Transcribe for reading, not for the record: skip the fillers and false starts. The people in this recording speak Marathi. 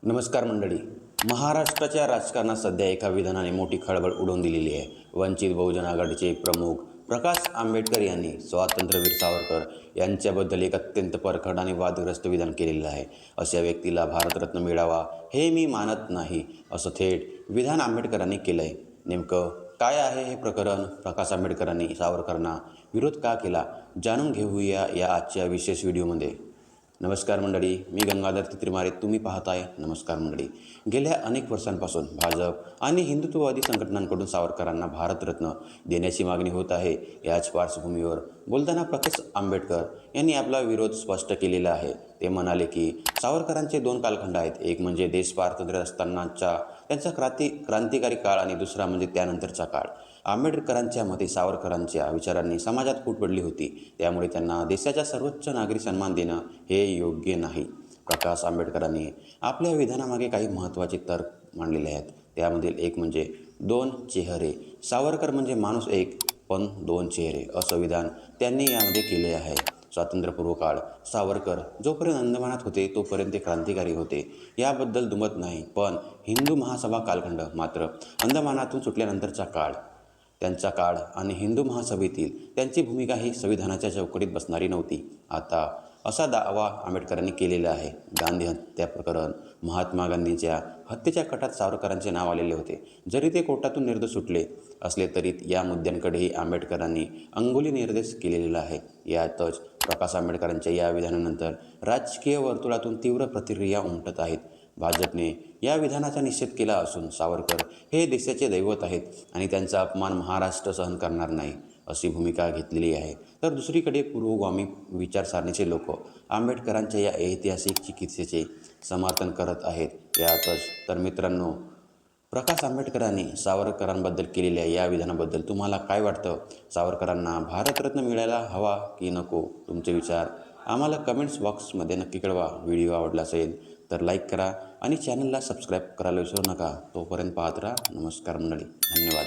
नमस्कार मंडळी. महाराष्ट्राच्या राजकारणात सध्या एका विधानाने मोठी खळबळ उडवून दिलेली आहे. वंचित बहुजन आघाडीचे प्रमुख प्रकाश आंबेडकर यांनी स्वातंत्र्यवीर सावरकर यांच्याबद्दल एक अत्यंत परखड आणि वादग्रस्त विधान केलेलं आहे. अशा व्यक्तीला भारतरत्न मिळावा हे मी मानत नाही, असं थेट विधान आंबेडकरांनी केलं आहे. नेमकं काय आहे हे प्रकरण? प्रकाश आंबेडकरांनी सावरकरांना विरोध का केला, जाणून घेऊया या आजच्या विशेष व्हिडिओमध्ये. नमस्कार मंडळी, मी गंगाधर तित्रीमारे, तुम्ही पाहताय नमस्कार मंडळी. गेल्या अनेक वर्षांपासून भाजप आणि हिंदुत्ववादी संघटनांकडून सावरकरांना भारतरत्न देण्याची मागणी होत आहे. याच पार्श्वभूमीवर बोलताना प्रकाश आंबेडकर यांनी आपला विरोध स्पष्ट केलेला आहे. ते म्हणाले की सावरकरांचे दोन कालखंड आहेत. एक म्हणजे देश स्वातंत्र्य असतानाचा त्यांचा क्रांतिकारी काळ आणि दुसरा म्हणजे त्यानंतरचा काळ. आंबेडकरांच्या मते सावरकरांच्या विचारांनी समाजात फूट पडली होती, त्यामुळे त्यांना देशाचा सर्वोच्च नागरी सन्मान देणं हे योग्य नाही. प्रकाश आंबेडकरांनी आपल्या विधानामागे काही महत्त्वाचे तर्क मांडलेले आहेत. त्यामधील एक म्हणजे दोन चेहरे. सावरकर म्हणजे माणूस एक पण दोन चेहरे, असं विधान त्यांनी यामध्ये केले आहे. स्वातंत्र्यपूर्व काळ सावरकर जोपर्यंत अंदमानात होते तोपर्यंत ते क्रांतिकारी होते, याबद्दल दुमत नाही. पण हिंदू महासभा कालखंड मात्र अंदमानातून सुटल्यानंतरचा काळ, त्यांचा काळ आणि हिंदू महासभेतील त्यांची भूमिका ही संविधानाच्या चौकटीत बसणारी नव्हती. आता असा दावा आंबेडकरांनी केलेला आहे. गांधी हत्या प्रकरण, महात्मा गांधींच्या हत्येच्या कटात सावरकरांचे नाव आलेले होते. जरी ते कोर्टातून निर्दोष सुटले असले तरी या मुद्द्यांकडेही आंबेडकरांनी अंगुली निर्देश केलेला आहे. यातच प्रकाश आंबेडकरांच्या या विधानानंतर राजकीय वर्तुळातून तीव्र प्रतिक्रिया उमटत आहेत. भाजपने या विधानाचा निषेध केला असून सावरकर हे देशाचे दैवत आहेत आणि त्यांचा अपमान महाराष्ट्र सहन करणार नाही, अशी भूमिका घेतलेली आहे. तर दुसरीकडे पूर्वगामी विचारसरणीचे लोक आंबेडकरांच्या या ऐतिहासिक चिकित्सेचे समर्थन करत आहेत. यातच तर मित्रांनो, प्रकाश आंबेडकरांनी सावरकरांबद्दल केलेल्या या विधानाबद्दल तुम्हाला काय वाटतं? सावरकरांना भारतरत्न मिळायला हवा की नको? तुमचे विचार आम्हाला कमेंट्स बॉक्समध्ये नक्की कळवा. व्हिडिओ आवडला असेल तर लाईक करा आणि चॅनलला सबस्क्राईब करायला विसरू नका. तोपर्यंत पाहत राहा नमस्कार मंडळी. धन्यवाद.